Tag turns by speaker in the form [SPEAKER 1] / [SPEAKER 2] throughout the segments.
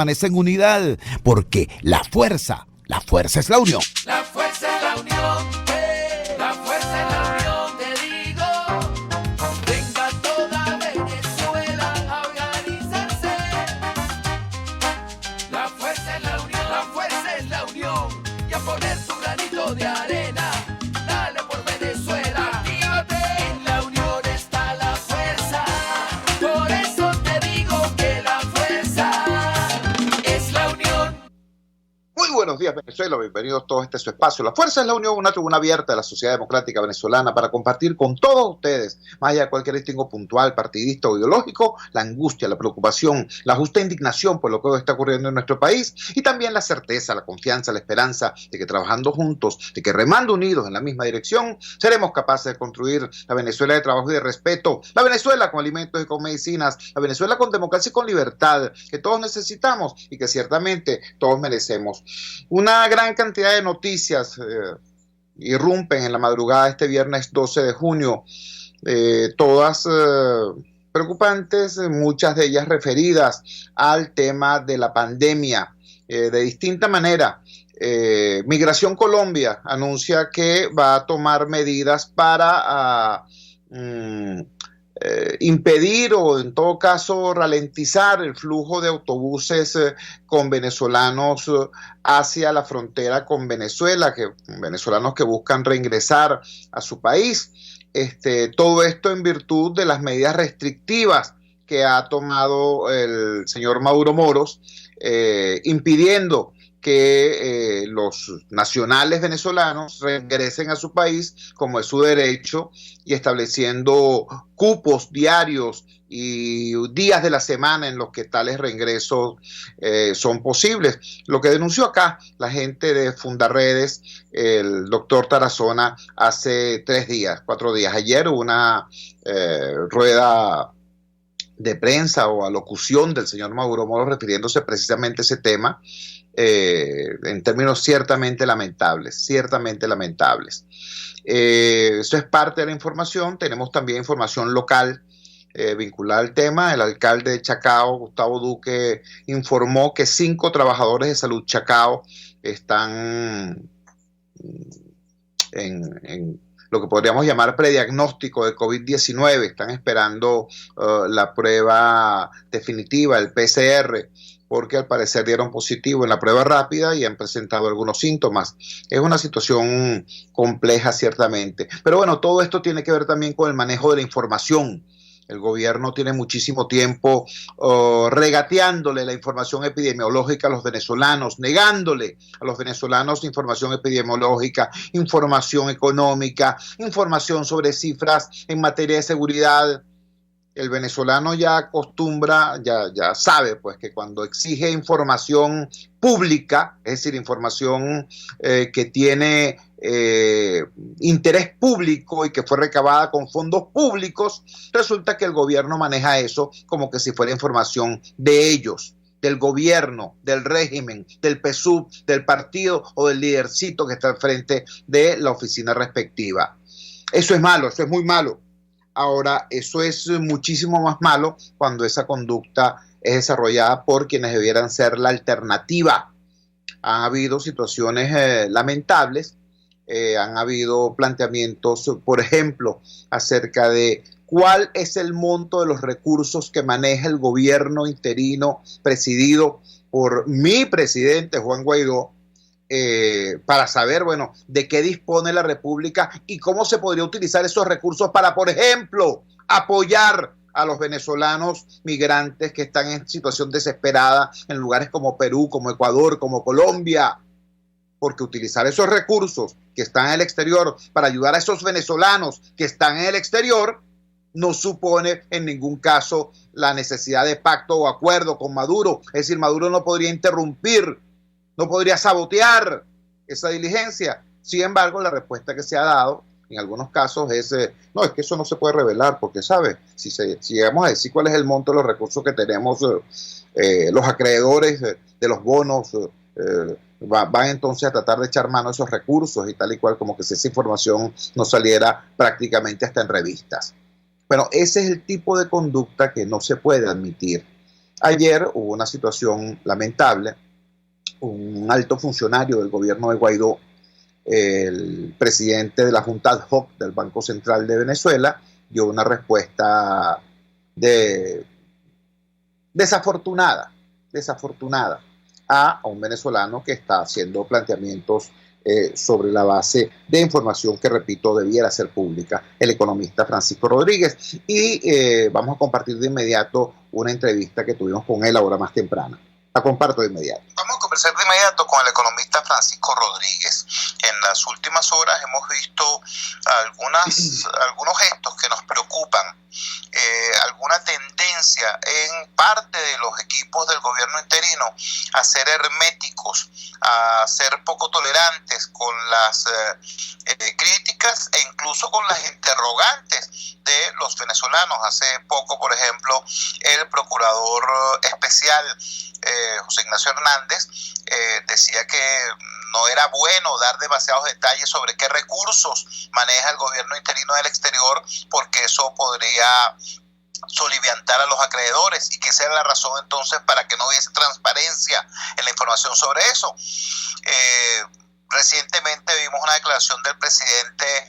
[SPEAKER 1] Permanece en unidad, porque la fuerza es la unión.
[SPEAKER 2] La fuerza es la unión, la fuerza es la unión, te digo. Venga toda Venezuela a organizarse. La fuerza es la unión, la fuerza es la unión. Y a poner tu granito de arena, dale por Venezuela. Actívate, en la unión está la fuerza. Por eso te digo que la fuerza es la unión.
[SPEAKER 3] Muy buenos días, Venezuela. Bienvenidos todos a este su espacio. La Fuerza es la Unión, una tribuna abierta de la sociedad democrática venezolana para compartir con todos ustedes, más allá de cualquier distingo puntual, partidista o ideológico, la angustia, la preocupación, la justa indignación por lo que hoy está ocurriendo en nuestro país y también la certeza, la confianza, la esperanza de que trabajando juntos, de que remando unidos en la misma dirección, seremos capaces de construir la Venezuela de trabajo y de respeto, la Venezuela con alimentos y con medicinas, la Venezuela con democracia y con libertad, que todos necesitamos y que ciertamente todos merecemos. Una gran cantidad de noticias irrumpen en la madrugada de este viernes 12 de junio, todas preocupantes, muchas de ellas referidas al tema de la pandemia, de distinta manera. Migración Colombia anuncia que va a tomar medidas para impedir o en todo caso ralentizar el flujo de autobuses con venezolanos hacia la frontera con Venezuela, venezolanos que buscan reingresar a su país. Todo esto en virtud de las medidas restrictivas que ha tomado el señor Maduro Moros, impidiendo que los nacionales venezolanos regresen a su país como es su derecho y estableciendo cupos diarios y días de la semana en los que tales reingresos son posibles. Lo que denunció acá la gente de Fundarredes, el doctor Tarazona, hace 4 días. Ayer hubo una rueda de prensa o alocución del señor Maduro Moro refiriéndose precisamente a ese tema, en términos ciertamente lamentables. Eso es parte de la información. Tenemos también información local vinculada al tema. El alcalde de Chacao, Gustavo Duque, informó que 5 trabajadores de salud Chacao están en lo que podríamos llamar prediagnóstico de COVID-19, están esperando la prueba definitiva, el PCR, porque al parecer dieron positivo en la prueba rápida y han presentado algunos síntomas. Es una situación compleja ciertamente, pero bueno, todo esto tiene que ver también con el manejo de la información. El gobierno tiene muchísimo tiempo regateándole la información epidemiológica a los venezolanos, negándole a los venezolanos información epidemiológica, información económica, información sobre cifras en materia de seguridad. El venezolano ya acostumbra, ya sabe pues que cuando exige información pública, es decir, información que tiene interés público y que fue recabada con fondos públicos, resulta que el gobierno maneja eso como que si fuera información de ellos, del gobierno, del régimen, del PSUV, del partido o del lidercito que está al frente de la oficina respectiva. Eso es malo, eso es muy malo. Ahora, eso es muchísimo más malo cuando esa conducta es desarrollada por quienes debieran ser la alternativa. Han habido situaciones lamentables, han habido planteamientos, por ejemplo, acerca de cuál es el monto de los recursos que maneja el gobierno interino presidido por mi presidente Juan Guaidó, para saber, bueno, de qué dispone la República y cómo se podría utilizar esos recursos para, por ejemplo, apoyar a los venezolanos migrantes que están en situación desesperada en lugares como Perú, como Ecuador, como Colombia. Porque utilizar esos recursos que están en el exterior para ayudar a esos venezolanos que están en el exterior no supone en ningún caso la necesidad de pacto o acuerdo con Maduro. Es decir, Maduro no podría interrumpir, no podría sabotear esa diligencia. Sin embargo, la respuesta que se ha dado en algunos casos es, no, es que eso no se puede revelar, porque, ¿sabe? Si llegamos a decir cuál es el monto de los recursos que tenemos, los acreedores de los bonos van entonces a tratar de echar mano a esos recursos y tal y cual, como que si esa información no saliera prácticamente hasta en revistas. Bueno, ese es el tipo de conducta que no se puede admitir. Ayer hubo una situación lamentable. Un alto funcionario del gobierno de Guaidó, el presidente de la Junta ad hoc del Banco Central de Venezuela, dio una respuesta desafortunada a un venezolano que está haciendo planteamientos sobre la base de información que, repito, debiera ser pública, el economista Francisco Rodríguez. Y vamos a compartir de inmediato una entrevista que tuvimos con él ahora más temprana. La comparto de inmediato. Vamos a conversar de inmediato con el economista Francisco Rodríguez. En las últimas horas hemos visto algunos gestos que nos preocupan, alguna tendencia en parte de los equipos del gobierno interino a ser herméticos, a ser poco tolerantes con las críticas e incluso con las interrogantes de los venezolanos. Hace poco, por ejemplo, el procurador especial José Ignacio Hernández decía que no era bueno dar demasiados detalles sobre qué recursos maneja el gobierno interino del exterior, porque eso podría soliviantar a los acreedores, y que esa era la razón entonces para que no hubiese transparencia en la información sobre eso. Recientemente vimos una declaración del presidente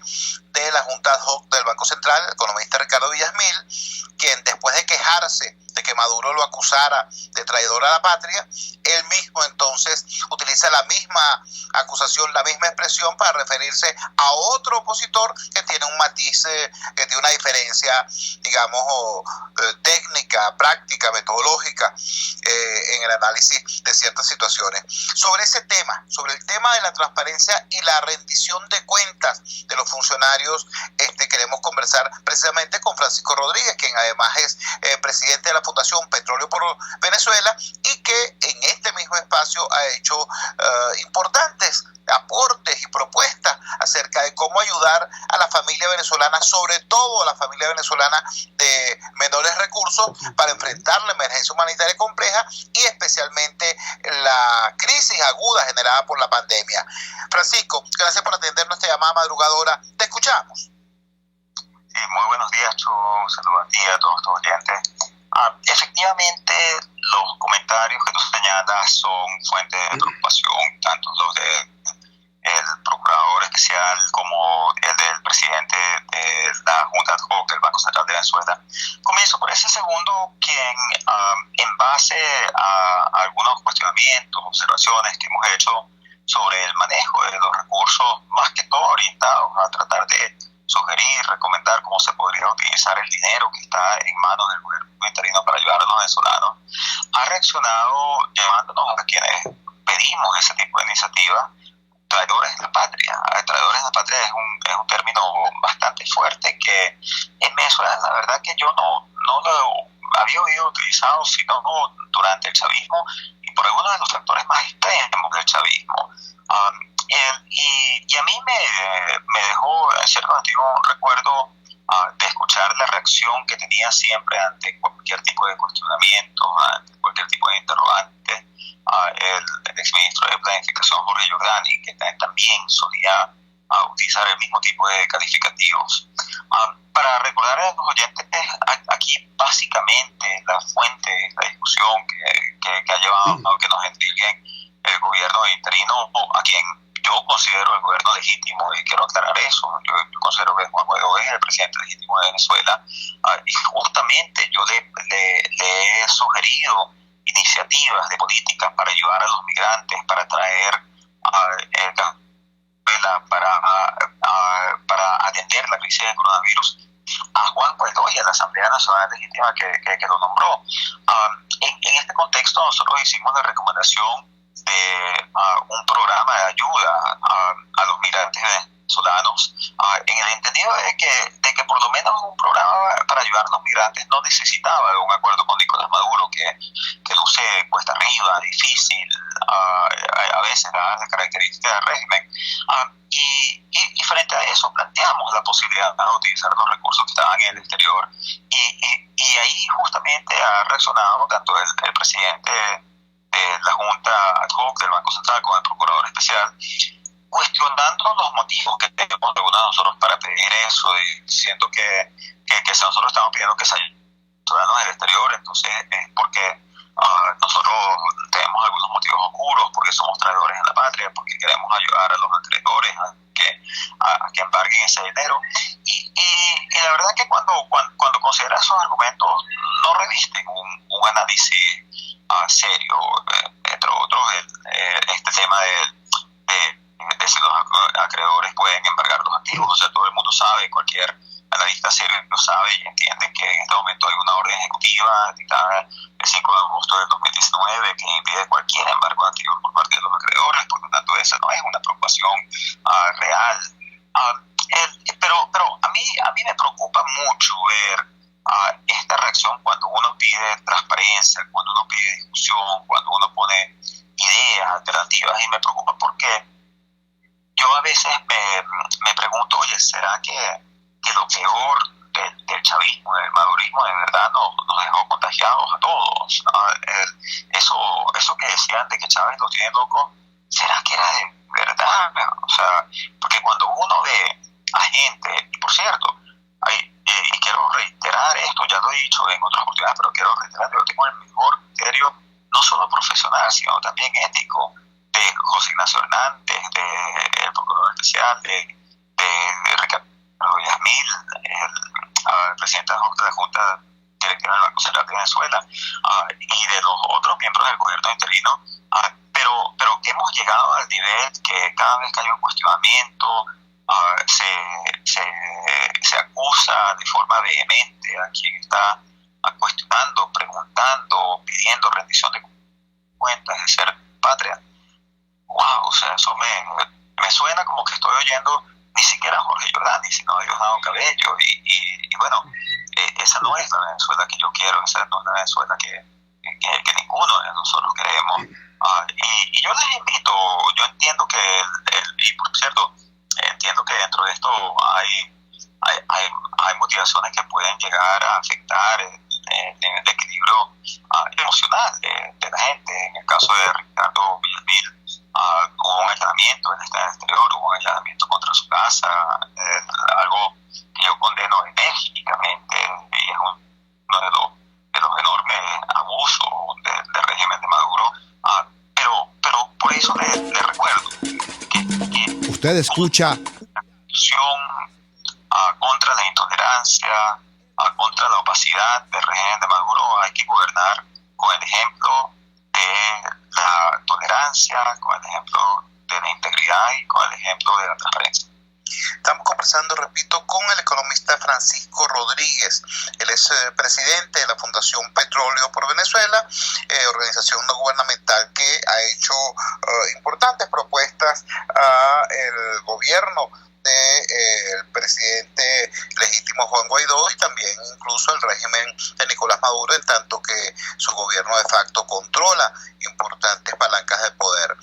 [SPEAKER 3] de la Junta ad hoc del Banco Central, el economista Ricardo Villasmil, quien, después de quejarse de que Maduro lo acusara de traidor a la patria, él mismo entonces utiliza la misma acusación, la misma expresión para referirse a otro opositor que tiene un matiz, que tiene una diferencia, digamos, técnica, práctica, metodológica en el análisis de ciertas situaciones. Sobre ese tema, sobre el tema de la transparencia y la rendición de cuentas de los funcionarios, queremos conversar precisamente con Francisco Rodríguez, quien además es presidente de la Fundación Petróleo por Venezuela, y que en este mismo espacio ha hecho importantes aportes y propuestas acerca de cómo ayudar a la familia venezolana, sobre todo a la familia venezolana de menores recursos, para enfrentar la emergencia humanitaria compleja y especialmente la crisis aguda generada por la pandemia. Francisco, gracias por atender nuestra llamada madrugadora. Te escuchamos.
[SPEAKER 4] Sí, muy buenos días, Chu. Saludos a ti y a todos tus oyentes. Efectivamente, los comentarios que tú señalas son fuente de preocupación, tanto los del procurador especial como el del presidente de la Junta ad hoc del Banco Central de Venezuela. Comienzo por ese segundo, quien en base a algunos cuestionamientos, observaciones que hemos hecho sobre el manejo de los recursos, más que todo orientados a tratar de sugerir, recomendar cómo se podría utilizar el dinero que está en manos del gobierno interino para ayudar a los venezolanos, ha reaccionado llamándonos a quienes pedimos ese tipo de iniciativa traidores de la patria. Traidores de la patria es un término bastante fuerte que en Venezuela la verdad que yo no lo había oído utilizado sino durante el chavismo y por algunos de los factores más extremos del chavismo. Y a mí me dejó en cierto sentido un recuerdo de escuchar la reacción que tenía siempre ante cualquier tipo de cuestionamiento, ante cualquier tipo de interrogante, el exministro de Planificación Jorge Giordani, que también solía utilizar el mismo tipo de calificativos. Para recordar a los oyentes, aquí básicamente la fuente de la discusión que ha llevado a que nos entreguen el gobierno interino, a quien yo considero el gobierno legítimo, y quiero aclarar eso. Yo considero que Juan Guaidó es el presidente legítimo de Venezuela, y justamente yo le he sugerido iniciativas de políticas para ayudar a los migrantes, para traer para atender la crisis del coronavirus a Juan Guaidó y a la Asamblea Nacional Legítima que lo nombró. En este contexto nosotros hicimos la recomendación de un programa de ayuda a los migrantes venezolanos, en el entendido de que por lo menos un programa para ayudar a los migrantes no necesitaba de un acuerdo con Nicolás Maduro que luce cuesta arriba, difícil, a veces las características del régimen, y frente a eso planteamos la posibilidad de utilizar los recursos que estaban en el exterior, y ahí justamente ha reaccionado tanto el presidente de la Junta ad hoc del Banco Central como el procurador especial, cuestionando los motivos que tenemos algunos de nosotros para pedir eso, y siento que si nosotros estamos pidiendo que se ayuden a los ciudadanos del exterior, entonces es porque Nosotros tenemos algunos motivos oscuros porque somos traidores en la patria, porque queremos ayudar a los acreedores a que embarguen ese dinero. Y la verdad que cuando consideras esos argumentos no revisten un análisis serio, entre otros este tema de si los acreedores pueden embargar los activos. O sea, todo el mundo sabe, cualquier analista serio lo sabe y entiende que en este momento hay una orden ejecutiva dictada el 5 de agosto del 2019 que impide cualquier embargo de activos por parte de los acreedores. Por lo tanto, esa no es una preocupación real. Pero a mí me preocupa mucho ver esta reacción cuando uno pide transparencia, cuando uno pide discusión, cuando uno pone ideas alternativas, y me preocupa porque yo a veces me pregunto, oye, ¿será que lo peor del chavismo, del madurismo, de verdad nos dejó contagiados a todos? Eso que decían de que Chávez lo tiene loco, ¿será que era de verdad? O sea, porque cuando uno ve a gente, y por cierto, y quiero reiterar esto, ya lo he dicho en otras oportunidades, pero quiero reiterar que yo tengo el mejor criterio, no solo profesional, sino también ético, de José Ignacio Hernández, del procurador especial, de Ricardo Yasmil, el presidente de la Junta Directiva del Banco Central de Venezuela, y de los otros miembros del gobierno interino, pero que hemos llegado al nivel que cada vez que hay un cuestionamiento se acusa de forma vehemente a quien está cuestionando, preguntando, pidiendo rendición de cuentas, de ser patria. Wow, o sea, eso me suena como que estoy oyendo ni siquiera a Jorge Giordani, sino a Diosdado Cabello, y bueno, esa no es la Venezuela que yo quiero, esa no es la Venezuela que ninguno de nosotros queremos. Y yo les invito, yo entiendo que, y por cierto, entiendo que dentro de esto hay motivaciones que pueden llegar a afectar el nivel de equilibrio emocional de la gente. En el caso de Ricardo Villamil, hubo un allanamiento en el exterior, hubo un allanamiento contra su casa, algo que yo condeno enérgicamente, y es uno de los enormes abusos del régimen de Maduro. Pero por eso le recuerdo que
[SPEAKER 1] Usted escucha
[SPEAKER 4] contra la intolerancia, contra la opacidad del régimen de Maduro. Hay que gobernar con el ejemplo de la tolerancia, con el ejemplo de la integridad y con el ejemplo de la transparencia.
[SPEAKER 5] Estamos conversando, repito, con el economista Francisco Rodríguez. Él es presidente de la Fundación Petróleo por Venezuela, organización no gubernamental que ha hecho importantes propuestas al gobierno del presidente legítimo Juan Guaidó y también incluso el régimen de Nicolás Maduro, en tanto que su gobierno de facto controla importantes palancas de poder.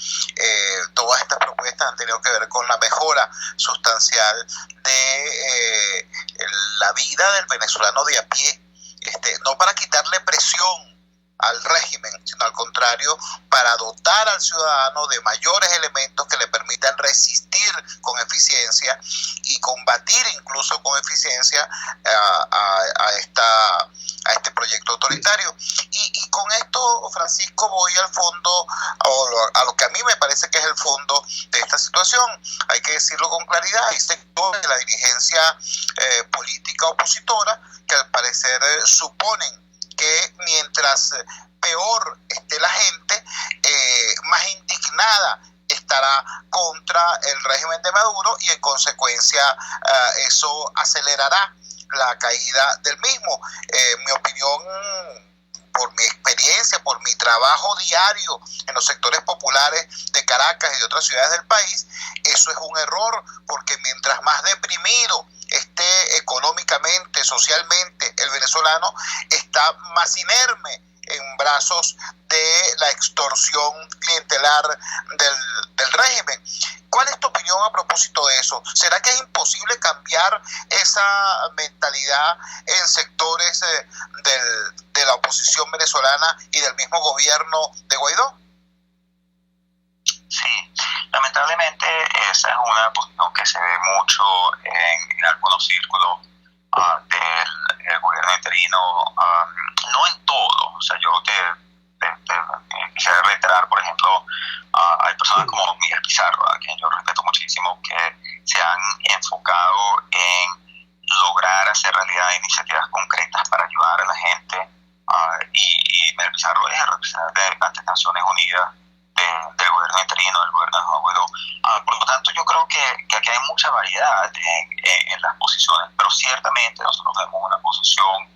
[SPEAKER 5] Todas estas propuestas han tenido que ver con la mejora sustancial de la vida del venezolano de a pie, no para quitarle presión al régimen, sino al contrario, para dotar al ciudadano de mayores elementos que le permitan resistir con eficiencia y combatir incluso con eficiencia a este proyecto autoritario. Y con esto, Francisco, voy al fondo, a lo que a mí me parece que es el fondo de esta situación. Hay que decirlo con claridad, hay sectores de la dirigencia política opositora que al parecer suponen que mientras peor esté la gente, más indignada estará contra el régimen de Maduro, y en consecuencia eso acelerará la caída del mismo. Mi opinión, por mi experiencia, por mi trabajo diario en los sectores populares de Caracas y de otras ciudades del país, eso es un error, porque mientras más deprimido esté económicamente, socialmente el venezolano, está más inerme en brazos de la extorsión clientelar del régimen. ¿Cuál es tu opinión a propósito de eso? ¿Será que es imposible cambiar esa mentalidad en sectores de la oposición venezolana y del mismo gobierno de Guaidó?
[SPEAKER 4] Sí, lamentablemente esa es una posición que se ve mucho en algunos círculos del gobierno interino, no en todo. O sea, yo te quisiera reiterar, por ejemplo, hay personas como Miguel Pizarro, a quien yo respeto muchísimo, que se han enfocado en lograr hacer realidad iniciativas concretas para ayudar a la gente. Y Miguel Pizarro es el representante ante Naciones Unidas del gobierno interino, del gobierno de Juan Guaidó. Por lo tanto, yo creo que aquí hay mucha variedad en las posiciones, pero ciertamente nosotros vemos una posición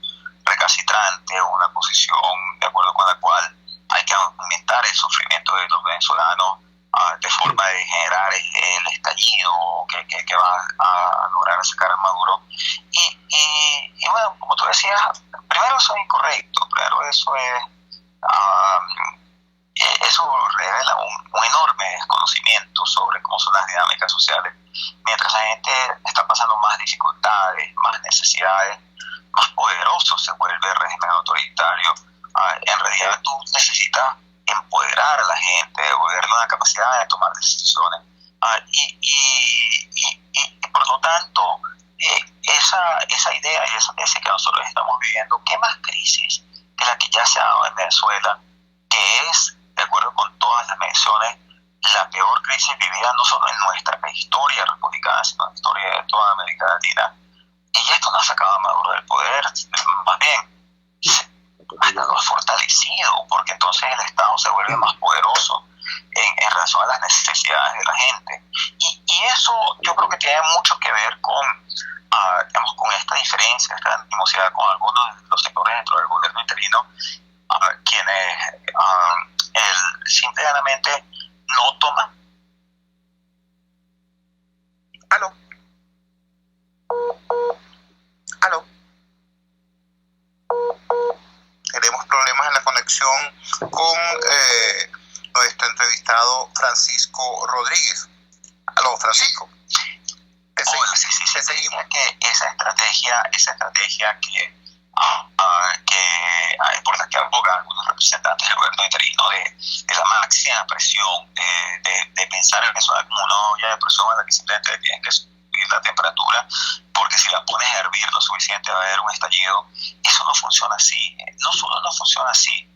[SPEAKER 4] recalcitrante, una posición de acuerdo con la cual hay que aumentar el sufrimiento de los venezolanos de forma de generar el estallido que va a lograr sacar a Maduro. Y bueno, como tú decías, primero eso es incorrecto, primero eso revela un enorme desconocimiento sobre cómo son las dinámicas sociales. Mientras la gente está pasando más dificultades, más necesidades, más poderoso se vuelve el régimen autoritario. En realidad tú necesitas empoderar a la gente, devolverle una capacidad de tomar decisiones. Y por lo tanto, esa idea y esa tesis que nosotros estamos viviendo, ¿qué más crisis que la que ya se ha dado en Venezuela, que es, de acuerdo con todas las mediciones, la peor crisis vivida no solo en nuestra historia republicana, sino en la historia de toda América Latina? Y esto no ha sacado a Maduro del poder, más bien lo ha fortalecido, porque entonces el Estado se vuelve más poderoso en relación a las necesidades de la gente. Y eso yo creo que tiene mucho que ver digamos, con esta diferencia, esta animosidad con algunos de los sectores dentro del gobierno interino, quienes simplemente no toman.
[SPEAKER 5] ¿Aló? Tenemos problemas en la conexión con nuestro entrevistado Francisco Rodríguez. Aló, Francisco.
[SPEAKER 4] Hola, sí, seguimos. Que esa estrategia por la que abogan algunos representantes del gobierno interino de la máxima presión, de pensar en Venezuela como una olla de presión en la que simplemente tienen que subir la temperatura, porque si la pones a hervir lo suficiente va a haber un estallido. Eso no funciona así. No solo no funciona así,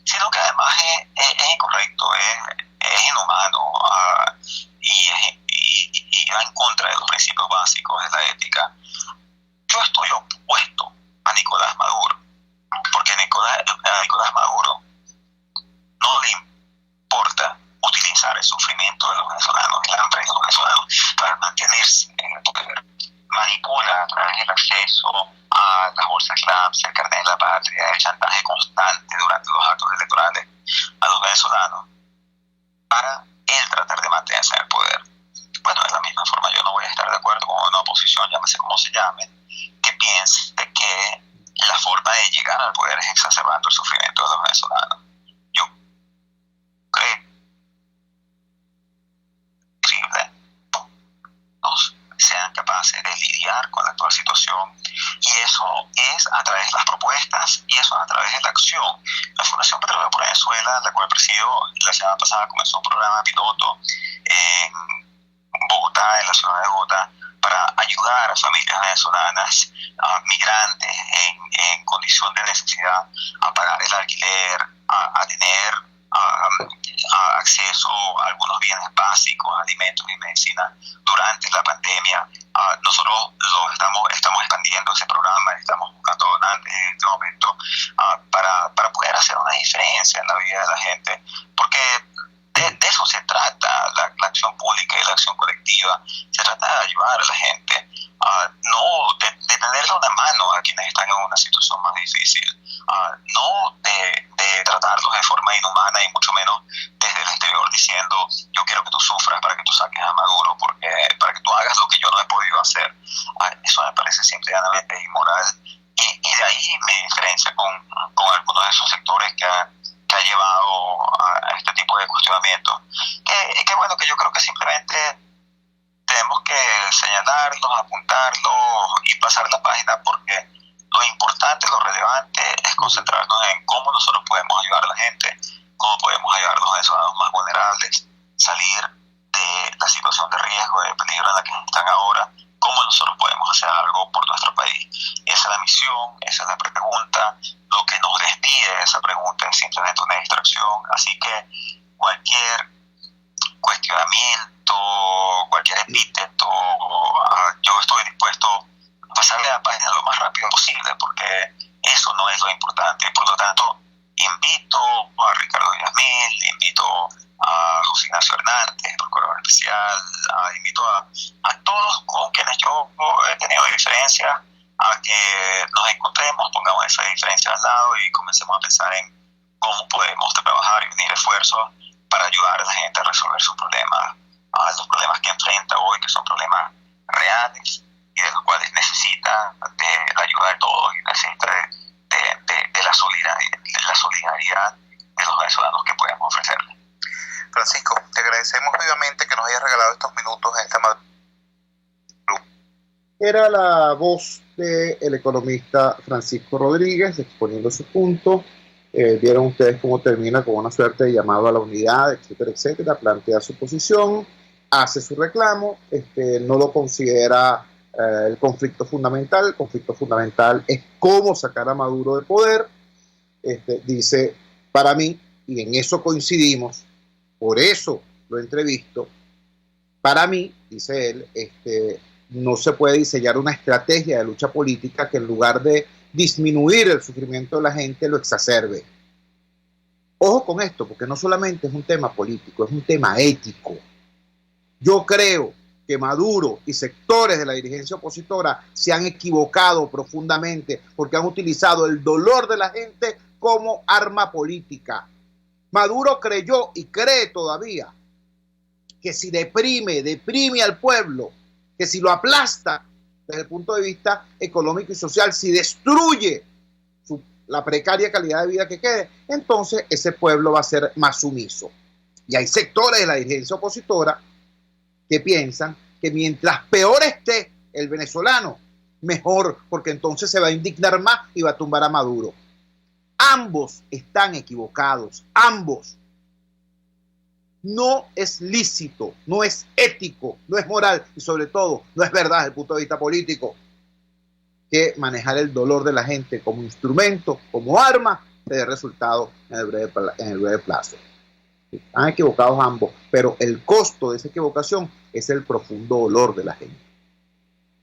[SPEAKER 4] sino que además es incorrecto, es inhumano, y va en contra de los principios básicos de la ética. Yo estoy opuesto a Nicolás Maduro, porque a Nicolás Maduro no le importa utilizar el sufrimiento de los venezolanos, el hambre de los venezolanos, para mantenerse en el poder. Manipula a través del acceso a las bolsas CLAMS, el carnet de la patria, el chantaje constante durante los actos electorales a los venezolanos para él tratar de mantenerse en el poder. Bueno, de la misma forma yo no voy a estar de acuerdo con una oposición, llámese como se llame, que piense que la forma de llegar al poder es exacerbando el sufrimiento de los venezolanos. Yo creo que no sean capaces de lidiar con la actual situación, y eso es a través de las propuestas y eso a través de la acción. La Fundación Petróleo por Venezuela, la cual presido, la semana pasada comenzó un programa piloto en Bogotá, en la ciudad de Bogotá, para ayudar a familias venezolanas, a migrantes en condición de necesidad, a pagar el alquiler, a tener acceso a algunos bienes básicos, alimentos y medicina durante la pandemia. Nosotros estamos expandiendo ese programa, estamos buscando donantes en este momento para poder hacer una diferencia en la vida de la gente, porque de eso se trata la acción pública y la acción colectiva. Se trata de ayudar a la gente, no de tenerle una mano a quienes están en una situación más difícil, no de tratarlos de forma inhumana, y mucho menos desde el exterior diciendo yo quiero que tú sufras para que tú saques a Maduro, para que tú hagas lo que yo no he podido hacer. Eso me parece simplemente inmoral, y de ahí mi diferencia con algunos de esos sectores que ha llevado a este tipo de cuestionamientos, que bueno, que yo creo que simplemente tenemos que señalarlos, apuntarlos y pasar la página, porque lo importante, lo relevante es concentrarnos en cómo nosotros podemos ayudar a la gente, cómo podemos ayudar a los venezolanos más vulnerables, salir de la situación de riesgo, de peligro en la que están ahora, cómo nosotros podemos hacer algo por nuestro país. Esa es la misión, esa es la pregunta. Lo que nos desvía de esa pregunta es simplemente una distracción. Así que cualquier cuestionamiento, cualquier epíteto, yo estoy dispuesto a pasarle la página lo más rápido posible, porque eso no es lo importante. Por lo tanto, invito a Ricardo Villamil, invito a José Ignacio Hernández, procurador especial, invito a todos con quienes yo he tenido diferencias, a que nos encontremos, pongamos esa diferencia al lado y comencemos a pensar en cómo podemos trabajar y unir esfuerzos para ayudar a la gente a resolver sus problemas, a los problemas que enfrenta hoy, que son problemas reales y de los cuales necesita de la ayuda de todos y necesita de la solidaridad de los venezolanos que podemos ofrecerle.
[SPEAKER 5] Francisco, te agradecemos vivamente que nos hayas regalado estos minutos en esta madrugada.
[SPEAKER 3] Era la voz del economista Francisco Rodríguez exponiendo su punto. Vieron ustedes cómo termina con una suerte de llamado a la unidad, etcétera, etcétera. Plantea su posición, hace su reclamo, no lo considera el conflicto fundamental. El conflicto fundamental es cómo sacar a Maduro del poder. Dice, para mí, y en eso coincidimos, por eso lo entrevisto, para mí, dice él, no se puede diseñar una estrategia de lucha política que en lugar de disminuir el sufrimiento de la gente, lo exacerbe. Ojo con esto, porque no solamente es un tema político, es un tema ético. Yo creo que Maduro y sectores de la dirigencia opositora se han equivocado profundamente porque han utilizado el dolor de la gente como arma política. Maduro creyó y cree todavía que si deprime al pueblo, que si lo aplasta desde el punto de vista económico y social, si destruye la precaria calidad de vida que quede, entonces ese pueblo va a ser más sumiso. Y hay sectores de la dirigencia opositora que piensan que mientras peor esté el venezolano, mejor, porque entonces se va a indignar más y va a tumbar a Maduro. Ambos están equivocados, ambos. No es lícito, no es ético, no es moral y sobre todo no es verdad desde el punto de vista político que manejar el dolor de la gente como instrumento, como arma, te dé resultado en el breve plazo. Están equivocados ambos, pero el costo de esa equivocación es el profundo dolor de la gente.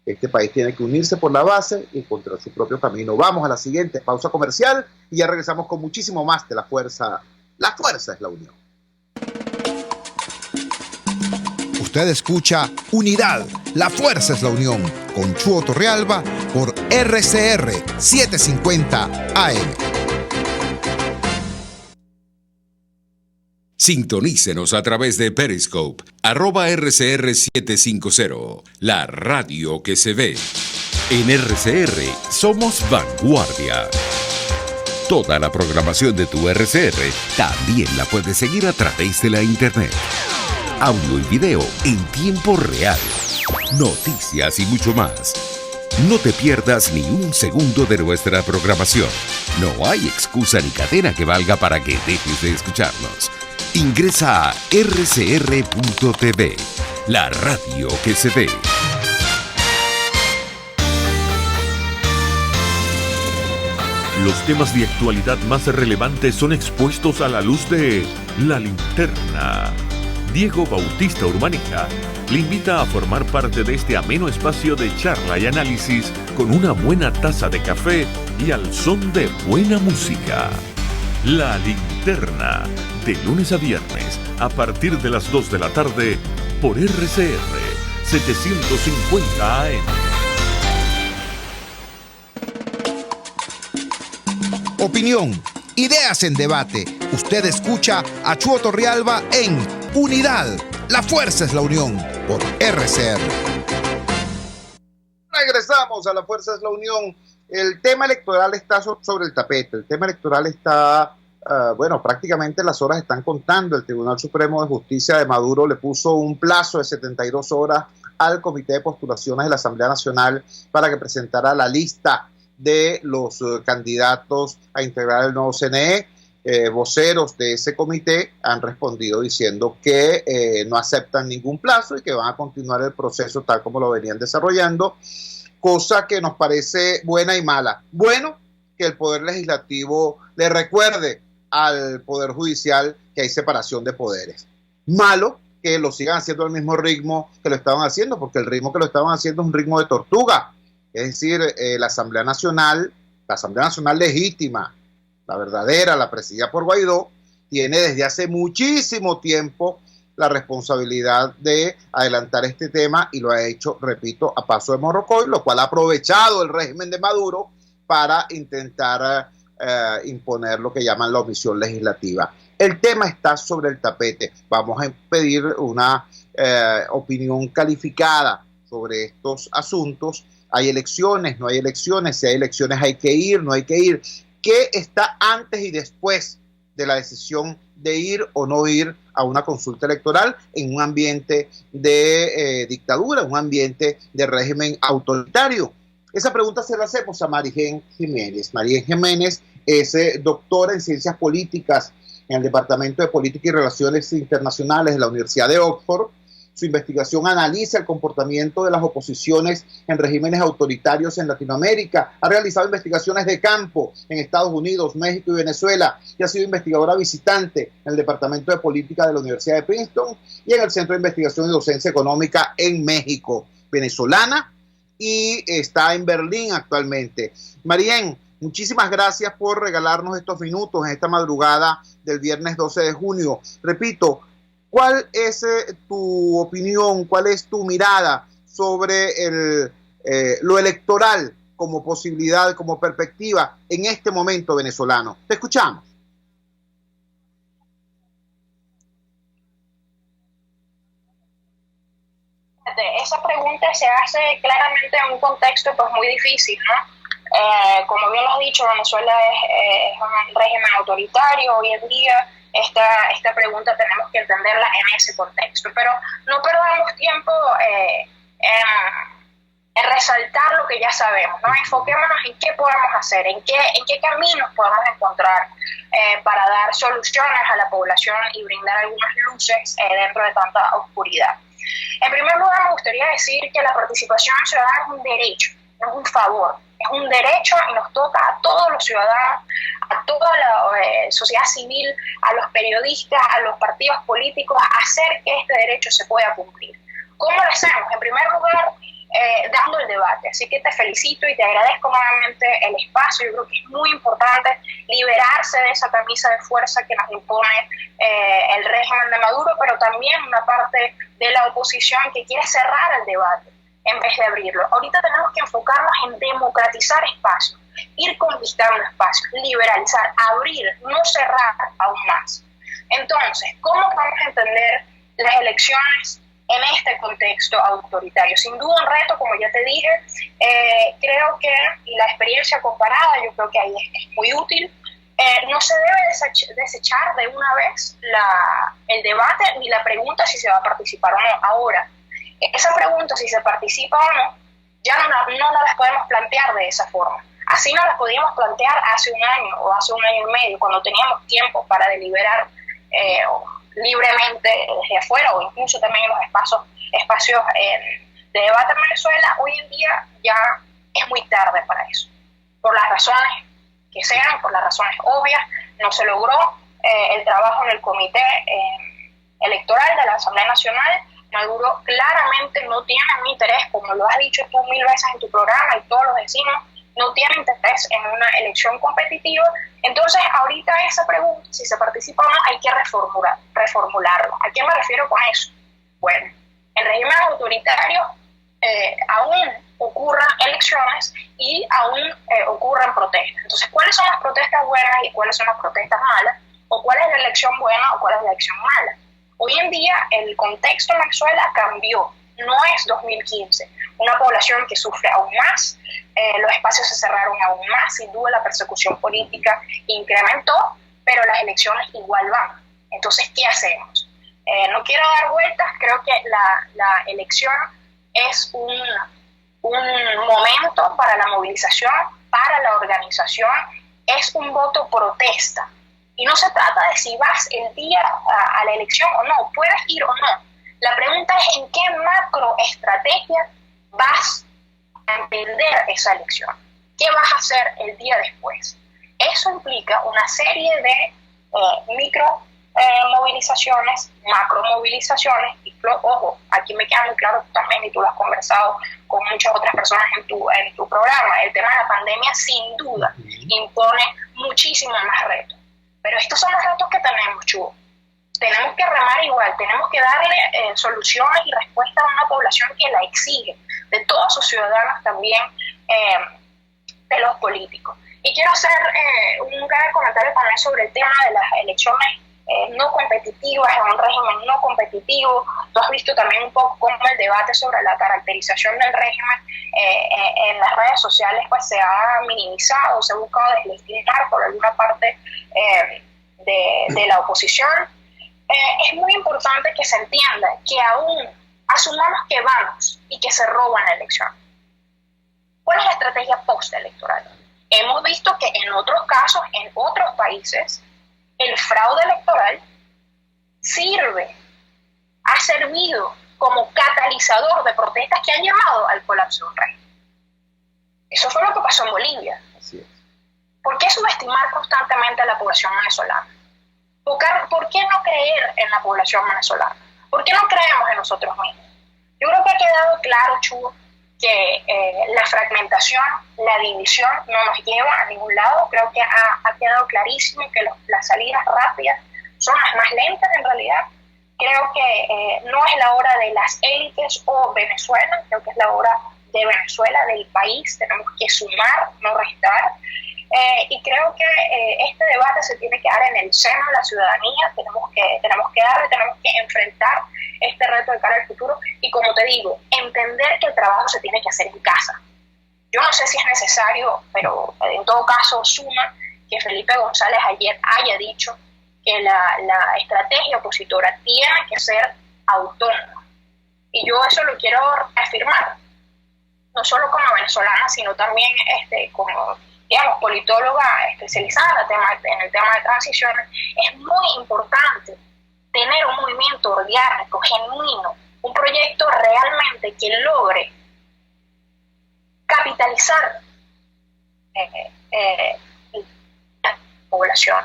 [SPEAKER 3] Este país tiene que unirse por la base y encontrar su propio camino. Vamos a la siguiente pausa comercial y ya regresamos con muchísimo más de La Fuerza. La fuerza es la unión.
[SPEAKER 1] Usted escucha Unidad, la fuerza es la unión, con Chuo Torrealba por RCR 750 AM.
[SPEAKER 6] Sintonícenos a través de Periscope, @RCR750, la radio que se ve. En RCR somos vanguardia. Toda la programación de tu RCR también la puedes seguir a través de la internet. Audio y video en tiempo real, noticias y mucho más. No te pierdas ni un segundo de nuestra programación. No hay excusa ni cadena que valga para que dejes de escucharnos. Ingresa a rcr.tv, la radio que se ve.
[SPEAKER 7] Los temas de actualidad más relevantes son expuestos a la luz de La Linterna. Diego Bautista Urbanica le invita a formar parte de este ameno espacio de charla y análisis con una buena taza de café y al son de buena música. La Linterna, de lunes a viernes, a partir de las 2 de la tarde, por RCR 750 AM.
[SPEAKER 1] Opinión, ideas en debate. Usted escucha a Chuo Torrealba en Unidad, la fuerza es la unión, por RCR.
[SPEAKER 3] Regresamos a La Fuerza es la Unión. El tema electoral está sobre el tapete. El tema electoral está, prácticamente las horas están contando. El Tribunal Supremo de Justicia de Maduro le puso un plazo de 72 horas al Comité de Postulaciones de la Asamblea Nacional para que presentara la lista de los candidatos a integrar el nuevo CNE. voceros de ese comité han respondido diciendo que no aceptan ningún plazo y que van a continuar el proceso tal como lo venían desarrollando, cosa que nos parece buena y mala. Bueno, que el Poder Legislativo le recuerde al Poder Judicial que hay separación de poderes. Malo que lo sigan haciendo al mismo ritmo que lo estaban haciendo, porque el ritmo que lo estaban haciendo es un ritmo de tortuga. Es decir, la Asamblea Nacional legítima, la verdadera, la presidida por Guaidó, tiene desde hace muchísimo tiempo la responsabilidad de adelantar este tema y lo ha hecho, repito, a paso de morrocoy, lo cual ha aprovechado el régimen de Maduro para intentar imponer lo que llaman la omisión legislativa. El tema está sobre el tapete. Vamos a pedir una opinión calificada sobre estos asuntos. ¿Hay elecciones? ¿No hay elecciones? Si hay elecciones, ¿hay que ir? ¿No hay que ir? ¿Qué está antes y después de la decisión de ir o no ir a una consulta electoral en un ambiente de dictadura, un ambiente de régimen autoritario? Esa pregunta se la hacemos a Marigen Jiménez. Marigen Jiménez es doctora en Ciencias Políticas en el Departamento de Política y Relaciones Internacionales de la Universidad de Oxford. Su investigación analiza el comportamiento de las oposiciones en regímenes autoritarios en Latinoamérica. Ha realizado investigaciones de campo en Estados Unidos, México y Venezuela y ha sido investigadora visitante en el Departamento de Política de la Universidad de Princeton y en el Centro de Investigación y Docencia Económica en México. Venezolana y está en Berlín actualmente. Marién, muchísimas gracias por regalarnos estos minutos en esta madrugada del viernes 12 de junio. Repito, ¿cuál es tu opinión, cuál es tu mirada sobre lo electoral como posibilidad, como perspectiva en este momento venezolano? Te escuchamos.
[SPEAKER 8] Esa pregunta se hace claramente en un contexto pues muy difícil, ¿no? Como bien lo has dicho, Venezuela es un régimen autoritario hoy en día. Esta pregunta tenemos que entenderla en ese contexto, pero no perdamos tiempo en resaltar lo que ya sabemos, ¿no? Enfoquémonos en qué podemos hacer, en qué caminos podemos encontrar para dar soluciones a la población y brindar algunas luces dentro de tanta oscuridad. En primer lugar, me gustaría decir que la participación ciudadana es un derecho, no es un favor. Es un derecho y nos toca a todos los ciudadanos, a toda la sociedad civil, a los periodistas, a los partidos políticos, hacer que este derecho se pueda cumplir. ¿Cómo lo hacemos? En primer lugar, dando el debate. Así que te felicito y te agradezco nuevamente el espacio. Yo creo que es muy importante liberarse de esa camisa de fuerza que nos impone el régimen de Maduro, pero también una parte de la oposición que quiere cerrar el debate en vez de abrirlo. Ahorita tenemos que enfocarnos en democratizar espacios, ir conquistando espacios, liberalizar, abrir, no cerrar aún más. Entonces, ¿cómo vamos a entender las elecciones en este contexto autoritario? Sin duda un reto, como ya te dije, creo que la experiencia comparada, yo creo que ahí es muy útil. No se debe desechar de una vez el debate ni la pregunta si se va a participar o no. Ahora, esa pregunta, si se participa o no, ya no las podemos plantear de esa forma. Así no las podíamos plantear hace un año o hace un año y medio, cuando teníamos tiempo para deliberar libremente desde afuera o incluso también en los espacios de debate en Venezuela. Hoy en día ya es muy tarde para eso. Por las razones que sean, por las razones obvias, no se logró el trabajo en el comité electoral de la Asamblea Nacional. Maduro claramente no tiene un interés, como lo has dicho tú 1000 veces en tu programa y todos los vecinos, no tiene interés en una elección competitiva. Entonces, ahorita esa pregunta, si se participa o no, hay que reformularlo. ¿A qué me refiero con eso? Bueno, en regímenes autoritarios aún ocurran elecciones y aún ocurran protestas. Entonces, ¿cuáles son las protestas buenas y cuáles son las protestas malas? ¿O cuál es la elección buena o cuál es la elección mala? Hoy en día el contexto en Venezuela cambió, no es 2015, una población que sufre aún más, los espacios se cerraron aún más, sin duda la persecución política incrementó, pero las elecciones igual van. Entonces, ¿qué hacemos? No quiero dar vueltas, creo que la elección es un momento para la movilización, para la organización, es un voto protesta. Y no se trata de si vas el día a la elección o no, puedes ir o no. La pregunta es en qué macroestrategia vas a entender esa elección. ¿Qué vas a hacer el día después? Eso implica una serie de micromovilizaciones, macromovilizaciones, y ojo, aquí me queda muy claro también, y tú lo has conversado con muchas otras personas en tu programa, el tema de la pandemia sin duda impone muchísimo más retos. Pero estos son los retos que tenemos, Chugo. Tenemos que remar igual, tenemos que darle soluciones y respuestas a una población que la exige, de todos sus ciudadanos también, de los políticos. Y quiero hacer un breve comentario también sobre el tema de las elecciones no competitivas, en un régimen no competitivo. Tú has visto también un poco cómo el debate sobre la caracterización del régimen en las redes sociales pues se ha minimizado, se ha buscado deslegitimar por alguna parte de la oposición. Es muy importante que se entienda que aún asumamos que vamos y que se roban la elección. ¿Cuál es la estrategia postelectoral? Hemos visto que en otros casos, en otros países, el fraude electoral ha servido como catalizador de protestas que han llevado al colapso del régimen. Eso fue lo que pasó en Bolivia.
[SPEAKER 3] Así es.
[SPEAKER 8] ¿Por qué subestimar constantemente a la población venezolana? ¿Por qué no creer en la población venezolana? ¿Por qué no creemos en nosotros mismos? Yo creo que ha quedado claro, Chugo, que la fragmentación, la división no nos lleva a ningún lado. Creo que ha quedado clarísimo que las salidas rápidas son las más lentas en realidad. Creo que no es la hora de las élites o Venezuela, creo que es la hora de Venezuela, del país. Tenemos que sumar, no restar. Y creo que este debate se tiene que dar en el seno de la ciudadanía. Tenemos que enfrentar este reto de cara al futuro y, como te digo, entender que el trabajo se tiene que hacer en casa. Yo no sé si es necesario, pero en todo caso suma que Felipe González ayer haya dicho que la estrategia opositora tiene que ser autónoma. Y yo eso lo quiero afirmar, no solo como venezolana, sino también como, digamos, politóloga especializada en el tema de transiciones. Es muy importante tener un movimiento orgánico, genuino, un proyecto realmente que logre capitalizar la población.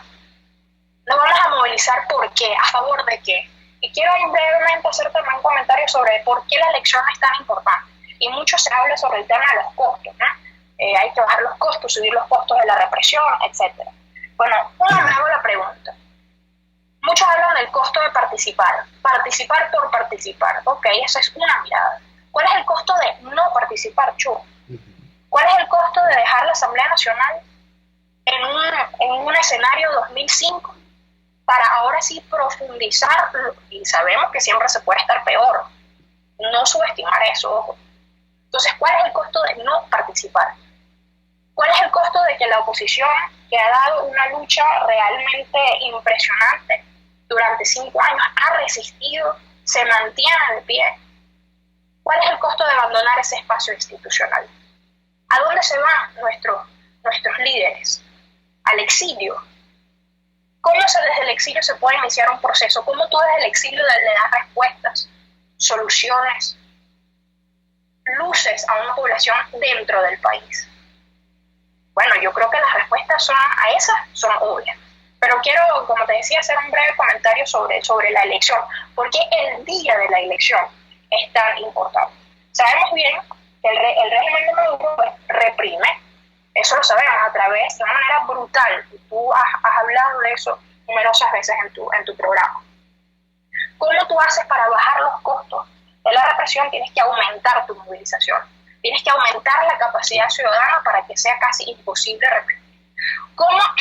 [SPEAKER 8] No vamos a movilizar ¿por qué? ¿A favor de qué? Y quiero brevemente hacer también un comentario sobre por qué la elección es tan importante. Y mucho se habla sobre el tema de los costos, ¿no? Hay que bajar los costos, subir los costos de la represión, etc. Bueno, me hago la pregunta. Muchos hablan del costo de participar por participar. Ok, esa es una mirada. ¿Cuál es el costo de no participar, Chu? ¿Cuál es el costo de dejar la Asamblea Nacional en un escenario 2005 para ahora sí profundizar? Y sabemos que siempre se puede estar peor. No subestimar eso, ojo. Entonces, ¿cuál es el costo de no participar? ¿Cuál es el costo de que la oposición, que ha dado una lucha realmente impresionante durante 5 años, ha resistido, se mantiene de pie? ¿Cuál es el costo de abandonar ese espacio institucional? ¿A dónde se van nuestros líderes? Al exilio. ¿Cómo desde el exilio se puede iniciar un proceso? ¿Cómo tú desde el exilio le das respuestas, soluciones, luces a una población dentro del país? Bueno, yo creo que las respuestas son obvias. Pero quiero, como te decía, hacer un breve comentario sobre la elección. ¿Por qué el día de la elección es tan importante? Sabemos bien que el régimen de Maduro reprime. Eso lo sabemos de una manera brutal. Tú has hablado de eso numerosas veces en tu programa. ¿Cómo tú haces para bajar los costos de la represión? Tienes que aumentar tu movilización. Tienes que aumentar la capacidad ciudadana para que sea casi imposible reprimir.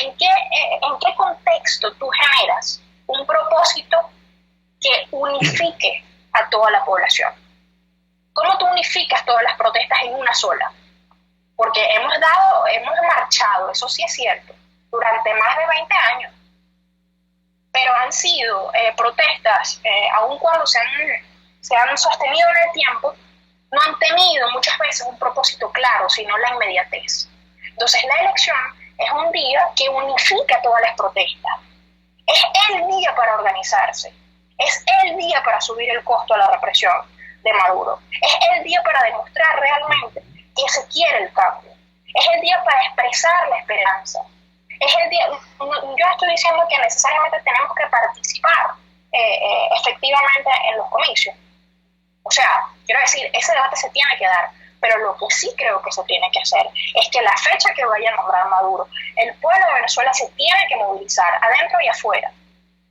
[SPEAKER 8] ¿En qué contexto tú generas un propósito que unifique a toda la población? ¿Cómo tú unificas todas las protestas en una sola? Porque hemos marchado, eso sí es cierto, durante más de 20 años. Pero han sido protestas, aun cuando se han sostenido en el tiempo, no han tenido muchas veces un propósito claro, sino la inmediatez. Entonces la elección es un día que unifica todas las protestas, Es el día para organizarse. Es el día para subir el costo a la represión de Maduro. Es el día para demostrar realmente que se quiere el cambio. Es el día para expresar la esperanza. Es el día. Yo estoy diciendo que necesariamente tenemos que participar efectivamente en los comicios. O sea, quiero decir, ese debate se tiene que dar, pero lo que sí creo que se tiene que hacer es que la fecha que vaya a nombrar Maduro, el pueblo de Venezuela se tiene que movilizar adentro y afuera.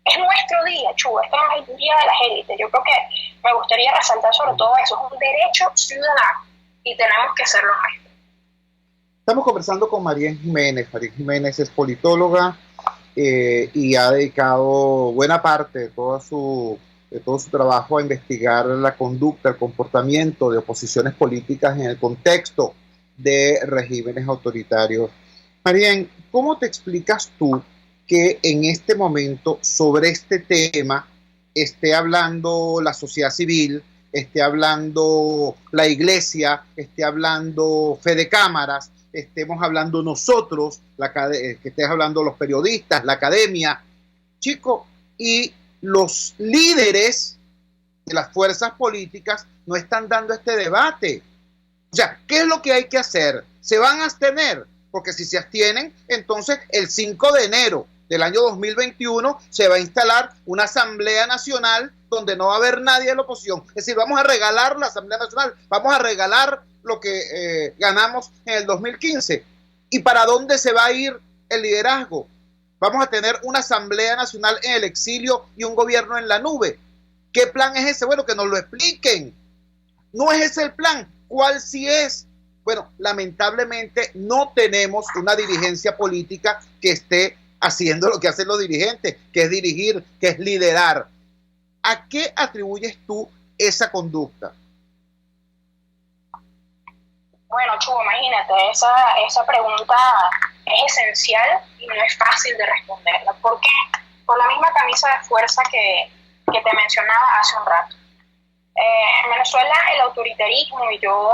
[SPEAKER 8] Es nuestro día, Chu, este no es el día de las élites. Yo creo que me gustaría resaltar sobre todo eso. Es un derecho ciudadano y tenemos que hacerlo nuestro.
[SPEAKER 3] Estamos conversando con Marién Jiménez. Marién Jiménez es politóloga y ha dedicado buena parte de todo su trabajo a investigar la conducta, el comportamiento de oposiciones políticas en el contexto de regímenes autoritarios. Marién, ¿cómo te explicas tú que en este momento sobre este tema esté hablando la sociedad civil, esté hablando la iglesia, esté hablando Fede Cámaras, estemos hablando nosotros, que estén hablando los periodistas, la academia, chico, y los líderes de las fuerzas políticas no están dando este debate? O sea, ¿qué es lo que hay que hacer? ¿Se van a abstener? Porque si se abstienen, entonces el 5 de enero del año 2021 se va a instalar una Asamblea Nacional donde no va a haber nadie de la oposición. Es decir, vamos a regalar la Asamblea Nacional, vamos a regalar lo que ganamos en el 2015. ¿Y para dónde se va a ir el liderazgo? Vamos a tener una Asamblea Nacional en el exilio y un gobierno en la nube. ¿Qué plan es ese? Bueno, que nos lo expliquen. ¿No es ese el plan? ¿Cuál sí es? Bueno, lamentablemente no tenemos una dirigencia política que esté haciendo lo que hacen los dirigentes, que es dirigir, que es liderar. ¿A qué atribuyes tú esa conducta?
[SPEAKER 8] Bueno, Chubo, imagínate, esa pregunta es esencial y no es fácil de responderla. ¿Por qué? Por la misma camisa de fuerza que te mencionaba hace un rato. En Venezuela el autoritarismo, y yo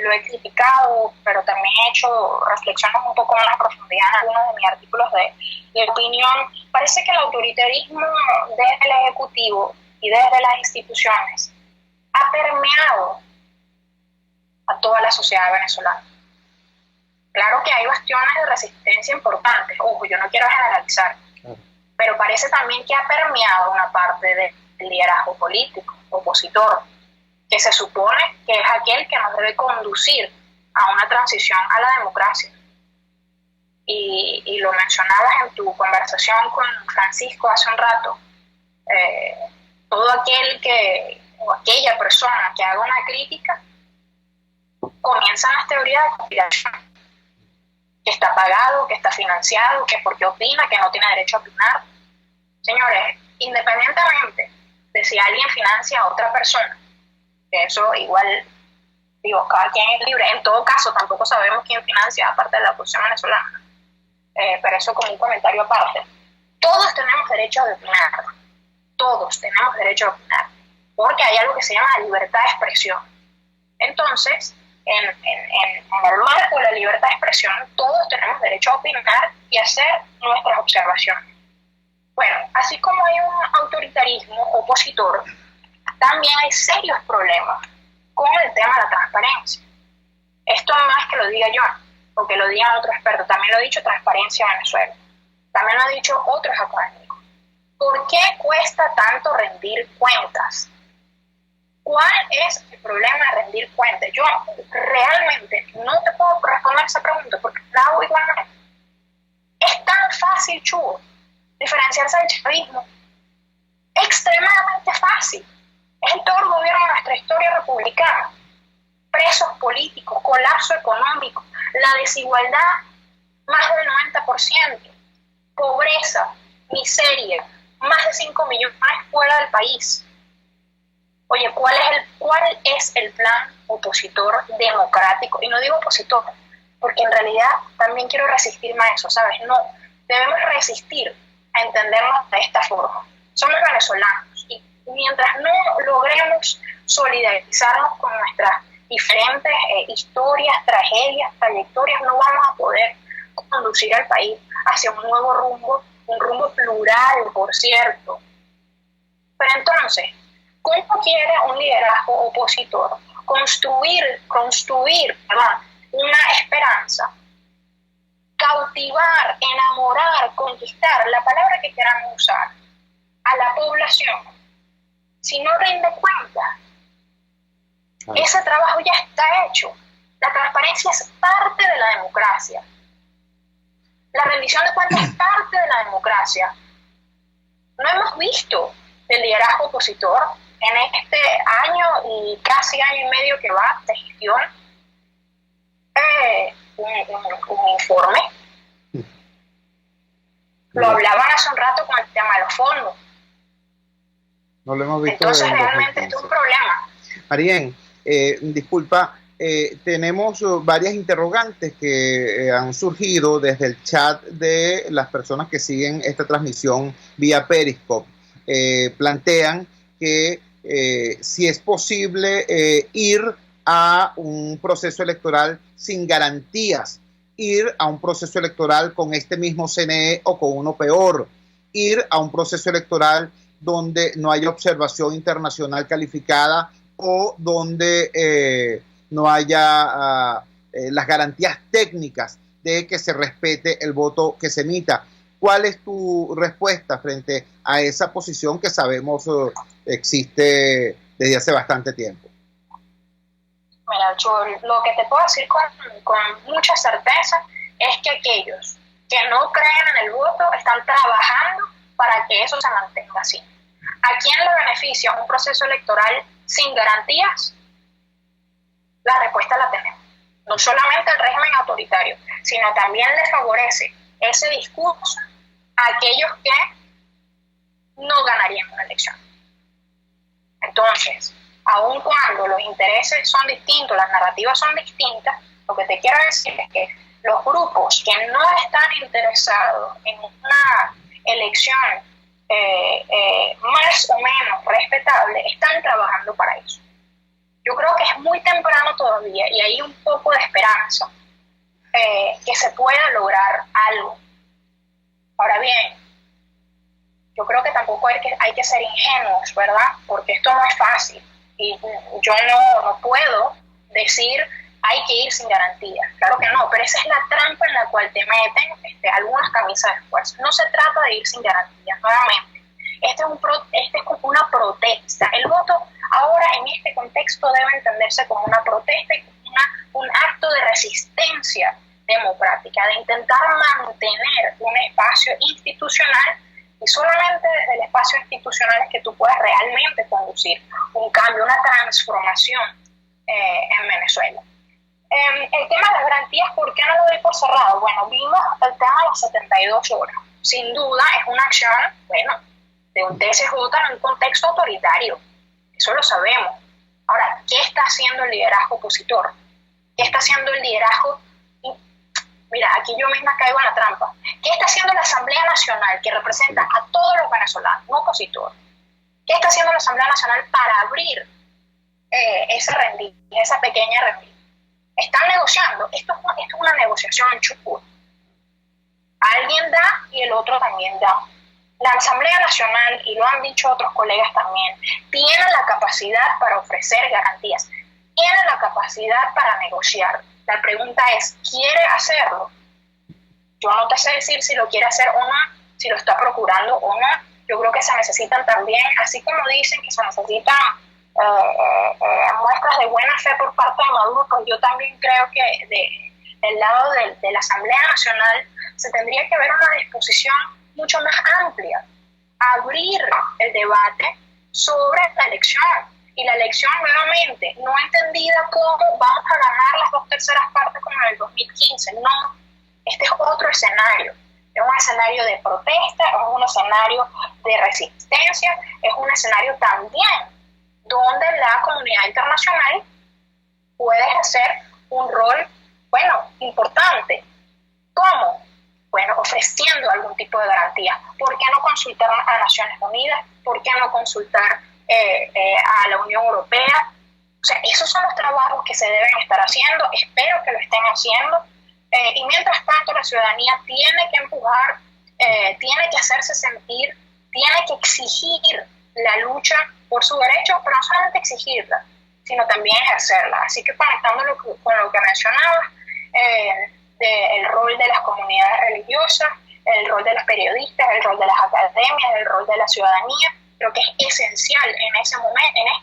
[SPEAKER 8] lo he criticado, pero también he hecho reflexiones un poco más a profundidad en algunos de mis artículos de opinión. Parece que el autoritarismo desde el Ejecutivo y desde las instituciones ha permeado a toda la sociedad venezolana. Claro que hay bastiones de resistencia importantes, ojo, yo no quiero generalizar, pero parece también que ha permeado una parte del liderazgo político, opositor, que se supone que es aquel que nos debe conducir a una transición a la democracia. Y lo mencionabas en tu conversación con Francisco hace un rato, todo aquel o aquella persona que haga una crítica, comienzan las teorías de conspiración, que está pagado, que está financiado, que porque opina, que no tiene derecho a opinar. Señores, independientemente de si alguien financia a otra persona, que eso igual, digo, cada quien es libre, en todo caso tampoco sabemos quién financia aparte de la oposición venezolana, pero eso como un comentario aparte. Todos tenemos derecho a opinar, todos tenemos derecho a opinar, porque hay algo que se llama libertad de expresión. Entonces, en el marco de la libertad de expresión, todos tenemos derecho a opinar y hacer nuestras observaciones. Bueno, así como hay un autoritarismo opositor, también hay serios problemas con el tema de la transparencia. Esto no es que lo diga yo o que lo digan otros expertos, también lo ha dicho Transparencia Venezuela, también lo han dicho otros académicos. ¿Por qué cuesta tanto rendir cuentas? ¿Cuál es el problema de rendir cuentas? Yo realmente no te puedo responder esa pregunta porque la hago igualmente. Es tan fácil, Chugo, diferenciarse del chavismo. Extremadamente fácil. Es el peor gobierno de nuestra historia republicana. Presos políticos, colapso económico, la desigualdad más del 90%, pobreza, miseria, más de 5 millones fuera del país. Oye, ¿cuál es el plan opositor democrático? Y no digo opositor, porque en realidad también quiero resistirme a eso, ¿sabes? No, debemos resistir a entendernos de esta forma. Somos venezolanos y mientras no logremos solidarizarnos con nuestras diferentes historias, tragedias, trayectorias, no vamos a poder conducir al país hacia un nuevo rumbo, un rumbo plural, por cierto. Pero entonces, ¿cómo quiere un liderazgo opositor construir una esperanza, cautivar, enamorar, conquistar, la palabra que queramos usar, a la población, si no rinde cuenta? Ese trabajo ya está hecho. La transparencia es parte de la democracia. La rendición de cuentas es parte de la democracia. No hemos visto el liderazgo opositor en este año y casi año y medio que va de gestión un informe. Lo hablaban hace un rato con el tema de los fondos.
[SPEAKER 3] No lo hemos visto.
[SPEAKER 8] Entonces realmente esto es un problema.
[SPEAKER 3] Marien, disculpa, tenemos varias interrogantes que han surgido desde el chat de las personas que siguen esta transmisión vía Periscope. Plantean que si es posible ir a un proceso electoral sin garantías, ir a un proceso electoral con este mismo CNE o con uno peor, ir a un proceso electoral donde no haya observación internacional calificada o donde no haya las garantías técnicas de que se respete el voto que se emita. ¿Cuál es tu respuesta frente a esa posición que sabemos existe desde hace bastante tiempo?
[SPEAKER 8] Mira, yo lo que te puedo decir con mucha certeza es que aquellos que no creen en el voto están trabajando para que eso se mantenga así. ¿A quién le beneficia un proceso electoral sin garantías? La respuesta la tenemos. No solamente el régimen autoritario, sino también le favorece ese discurso a aquellos que no ganarían una elección. Entonces, aun cuando los intereses son distintos, las narrativas son distintas, lo que te quiero decir es que los grupos que no están interesados en una elección más o menos respetable están trabajando para eso. Yo creo que es muy temprano todavía y hay un poco de esperanza que se pueda lograr algo. Ahora bien, yo creo que tampoco hay que ser ingenuos, ¿verdad? Porque esto no es fácil. Y yo no puedo decir hay que ir sin garantía. Claro que no, pero esa es la trampa en la cual te meten algunas camisas de fuerza. No se trata de ir sin garantía, nuevamente. Este es como una protesta. El voto ahora en este contexto debe entenderse como una protesta y un acto de resistencia democrática, de intentar mantener un espacio institucional, y solamente desde el espacio institucional es que tú puedes realmente conducir un cambio, una transformación en Venezuela. El tema de las garantías, ¿por qué no lo doy por cerrado? Bueno, vimos el tema de las 72 horas. Sin duda es una acción, de un TSJ en un contexto autoritario. Eso lo sabemos. Ahora, ¿qué está haciendo el liderazgo opositor? ¿Qué está haciendo el liderazgo? Mira, aquí yo misma caigo en la trampa. ¿Qué está haciendo la Asamblea Nacional, que representa a todos los venezolanos, no opositores? ¿Qué está haciendo la Asamblea Nacional para abrir esa pequeña rendija? Están negociando. Esto es una negociación en Chubut. Alguien da y el otro también da. La Asamblea Nacional, y lo han dicho otros colegas también, tiene la capacidad para ofrecer garantías, tiene la capacidad para negociar. La pregunta es, ¿quiere hacerlo? Yo no te sé decir si lo quiere hacer o no, si lo está procurando o no. Yo creo que se necesitan también, así como dicen que se necesitan muestras de buena fe por parte de Maduro, pues yo también creo que del lado de la Asamblea Nacional se tendría que ver una disposición mucho más amplia, abrir el debate sobre la elección. Y la elección, nuevamente, no entendida como vamos a ganar las 2/3 partes como en el 2015. No, este es otro escenario. Es un escenario de protesta, es un escenario de resistencia, es un escenario también donde la comunidad internacional puede ejercer un rol, importante. ¿Cómo? Ofreciendo algún tipo de garantía. ¿Por qué no consultar a Naciones Unidas? ¿Por qué no consultar a la Unión Europea? O sea, esos son los trabajos que se deben estar haciendo. Espero que lo estén haciendo. Y mientras tanto, la ciudadanía tiene que empujar tiene que hacerse sentir, tiene que exigir la lucha por su derecho, pero no solamente exigirla, sino también ejercerla. Así que conectándolo con lo que mencionabas, el rol de las comunidades religiosas, el rol de los periodistas, el rol de las academias, el rol de la ciudadanía, creo que es esencial en este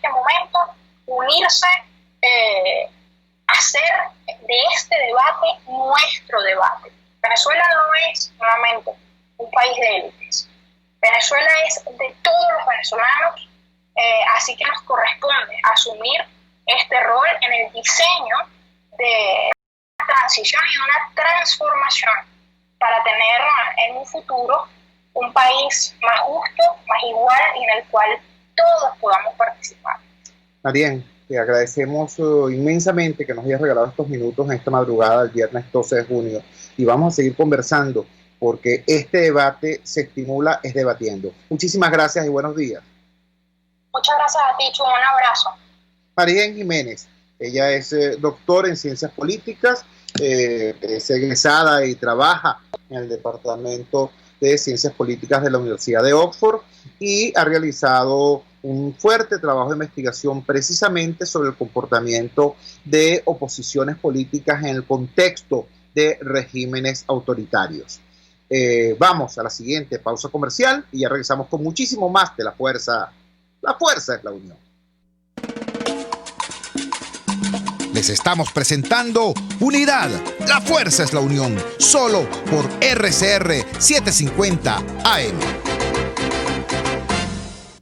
[SPEAKER 8] momento unirse, hacer de este debate nuestro debate. Venezuela no es nuevamente un país de élites. Venezuela es de todos los venezolanos, así que nos corresponde asumir este rol en el diseño de una transición y una transformación para tener en un futuro un país más justo, más igual y en el cual todos podamos participar.
[SPEAKER 3] Marien, te agradecemos inmensamente que nos hayas regalado estos minutos en esta madrugada del viernes 12 de junio y vamos a seguir conversando porque este debate se estimula es debatiendo. Muchísimas gracias y buenos días.
[SPEAKER 8] Muchas gracias a ti, Chu. Un abrazo.
[SPEAKER 3] Marien Jiménez, ella es doctora en Ciencias Políticas, es egresada y trabaja en el Departamento de Ciencias Políticas de la Universidad de Oxford y ha realizado un fuerte trabajo de investigación precisamente sobre el comportamiento de oposiciones políticas en el contexto de regímenes autoritarios. Vamos a la siguiente pausa comercial y ya regresamos con muchísimo más de La Fuerza. La fuerza es la unión.
[SPEAKER 1] Les estamos presentando Unidad, la fuerza es la unión, solo por RCR 750 AM.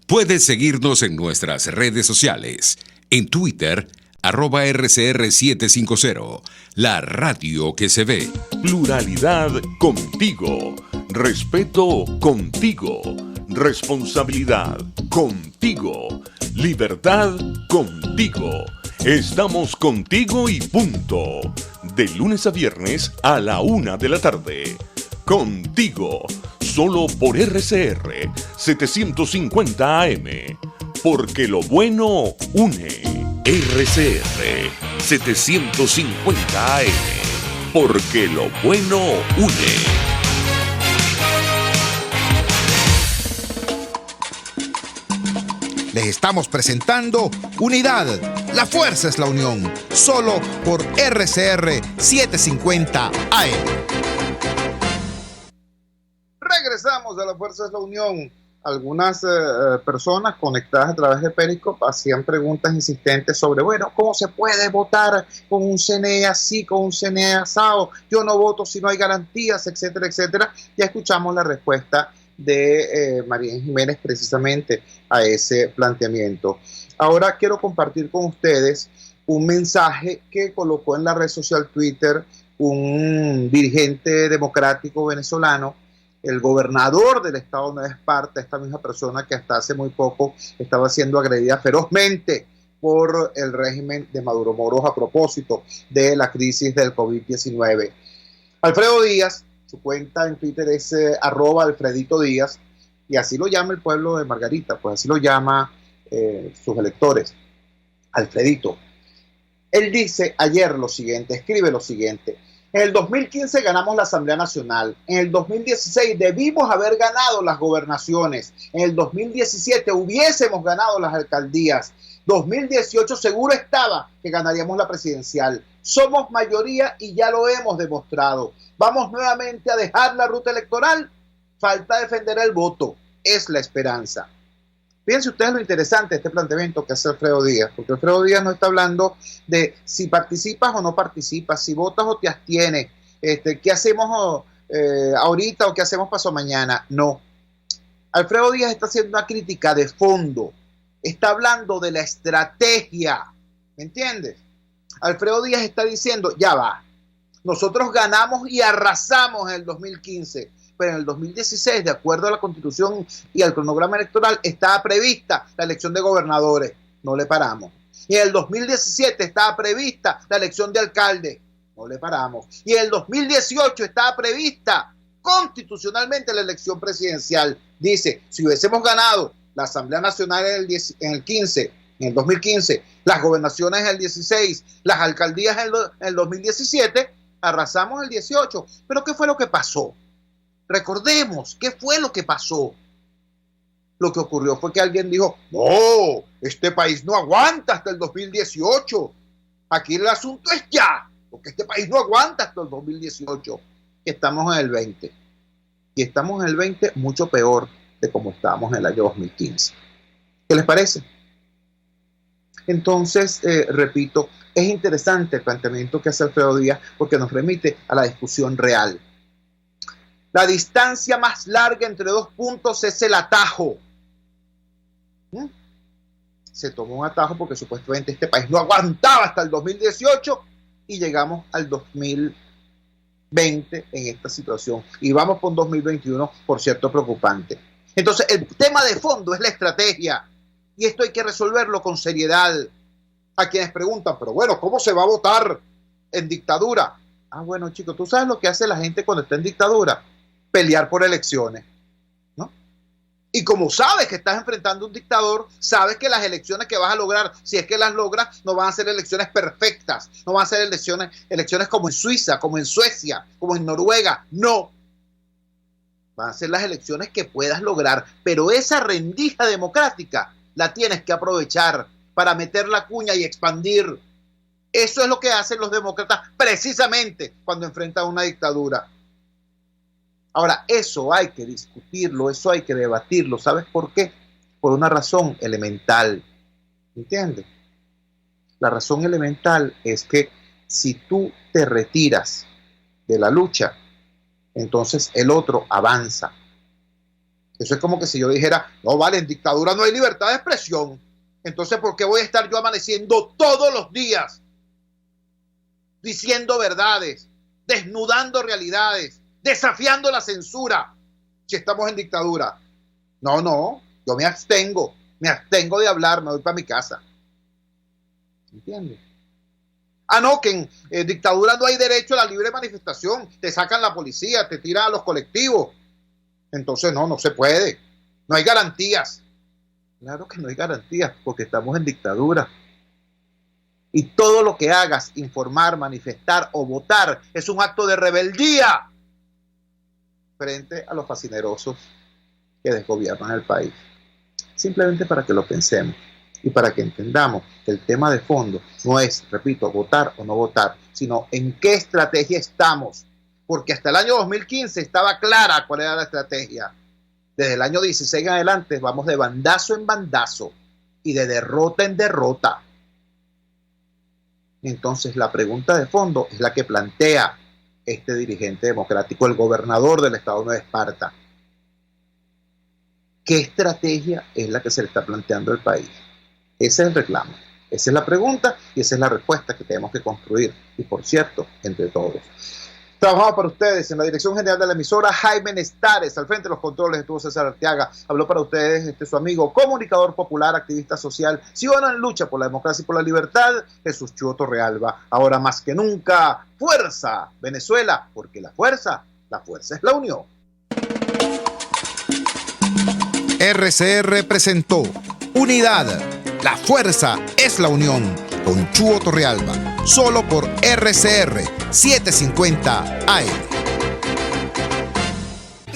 [SPEAKER 6] Puedes seguirnos en nuestras redes sociales. En Twitter, @RCR750, la radio que se ve.
[SPEAKER 7] Pluralidad contigo. Respeto contigo. Responsabilidad contigo. Libertad contigo. Estamos contigo y punto. De lunes a viernes a la 1 de la tarde. Contigo, solo por RCR 750 AM. Porque lo bueno une. RCR 750 AM. Porque lo bueno une.
[SPEAKER 1] Les estamos presentando Unidad, la fuerza es la unión, solo por RCR 750 AM.
[SPEAKER 3] Regresamos a La Fuerza es la Unión. Algunas personas conectadas a través de Periscope hacían preguntas insistentes sobre, bueno, ¿cómo se puede votar con un CNE así, con un CNE asado? Yo no voto si no hay garantías, etcétera, etcétera. Ya escuchamos la respuesta de Marien Jiménez precisamente a ese planteamiento. Ahora quiero compartir con ustedes un mensaje que colocó en la red social Twitter un dirigente democrático venezolano, el gobernador del estado de Nueva Esparta, esta misma persona que hasta hace muy poco estaba siendo agredida ferozmente por el régimen de Maduro Moros a propósito de la crisis del COVID-19. Alfredo Díaz, su cuenta en Twitter es @Alfredito Díaz, y así lo llama el pueblo de Margarita, pues así lo llama sus electores, Alfredito. Él dice ayer lo siguiente, escribe lo siguiente: en el 2015 ganamos la Asamblea Nacional, en el 2016 debimos haber ganado las gobernaciones, en el 2017 hubiésemos ganado las alcaldías, 2018 seguro estaba que ganaríamos la presidencial. Somos mayoría y ya lo hemos demostrado. ¿Vamos nuevamente a dejar la ruta electoral? Falta defender el voto. Es la esperanza. Fíjense ustedes lo interesante de este planteamiento que hace Alfredo Díaz, porque Alfredo Díaz no está hablando de si participas o no participas, si votas o te abstienes, qué hacemos ahorita o qué hacemos pasado mañana. No. Alfredo Díaz está haciendo una crítica de fondo. Está hablando de la estrategia. ¿Me entiendes? Alfredo Díaz está diciendo, ya va, nosotros ganamos y arrasamos en el 2015, pero en el 2016, de acuerdo a la Constitución y al cronograma electoral, estaba prevista la elección de gobernadores, no le paramos. Y en el 2017 estaba prevista la elección de alcalde, no le paramos. Y en el 2018 estaba prevista constitucionalmente la elección presidencial. Dice, si hubiésemos ganado la Asamblea Nacional en el 2015, las gobernaciones en el 16, las alcaldías en el 2017, arrasamos el 18. Pero ¿qué fue lo que pasó? Recordemos, ¿qué fue lo que pasó? Lo que ocurrió fue que alguien dijo, no, este país no aguanta hasta el 2018. Aquí el asunto es ya, porque este país no aguanta hasta el 2018. Que estamos en el 20. Y estamos en el 20 mucho peor de como estábamos en el año 2015. ¿Qué les parece? Entonces, repito, es interesante el planteamiento que hace Alfredo Díaz porque nos remite a la discusión real. La distancia más larga entre dos puntos es el atajo. Se tomó un atajo porque supuestamente este país no aguantaba hasta el 2018 y llegamos al 2020 en esta situación. Y vamos por un 2021, por cierto, preocupante. Entonces, el tema de fondo es la estrategia. Y esto hay que resolverlo con seriedad. A quienes preguntan, pero bueno, ¿cómo se va a votar en dictadura? Ah, bueno, chicos, ¿tú sabes lo que hace la gente cuando está en dictadura? Pelear por elecciones, ¿no? Y como sabes que estás enfrentando a un dictador, sabes que las elecciones que vas a lograr, si es que las logras, no van a ser elecciones perfectas, no van a ser elecciones como en Suiza, como en Suecia, como en Noruega, no. Van a ser las elecciones que puedas lograr, pero esa rendija democrática la tienes que aprovechar para meter la cuña y expandir. Eso es lo que hacen los demócratas precisamente cuando enfrentan una dictadura. Ahora, eso hay que discutirlo, eso hay que debatirlo. ¿Sabes por qué? Por una razón elemental. ¿Entiendes? La razón elemental es que si tú te retiras de la lucha, entonces el otro avanza. Eso es como que si yo dijera, no vale, en dictadura no hay libertad de expresión. Entonces, ¿por qué voy a estar yo amaneciendo todos los días diciendo verdades, desnudando realidades, desafiando la censura si estamos en dictadura? No, yo me abstengo de hablar, me voy para mi casa. ¿Entiendes? Ah, no, que en dictadura no hay derecho a la libre manifestación, te sacan la policía, te tiran a los colectivos. Entonces no se puede, no hay garantías. Claro que no hay garantías porque estamos en dictadura. Y todo lo que hagas, informar, manifestar o votar, es un acto de rebeldía frente a los fascinerosos que desgobiernan el país. Simplemente para que lo pensemos y para que entendamos que el tema de fondo no es, repito, votar o no votar, sino en qué estrategia estamos. Porque hasta el año 2015 estaba clara cuál era la estrategia. Desde el año 16 en adelante vamos de bandazo en bandazo y de derrota en derrota. Entonces la pregunta de fondo es la que plantea este dirigente democrático, el gobernador del estado de Nueva Esparta. ¿Qué estrategia es la que se le está planteando al país? Ese es el reclamo, esa es la pregunta y esa es la respuesta que tenemos que construir. Y por cierto, entre todos. Trabajaba para ustedes en la dirección general de la emisora Jaime Nestares, al frente de los controles estuvo César Arteaga, habló para ustedes su amigo, comunicador popular, activista social, ciudadano en lucha por la democracia y por la libertad, Jesús Chúo Torrealba. Ahora más que nunca, fuerza Venezuela, porque la fuerza es la unión.
[SPEAKER 1] RCR presentó Unidad, la fuerza es la unión, con Chúo Torrealba, solo por RCR 750 AM.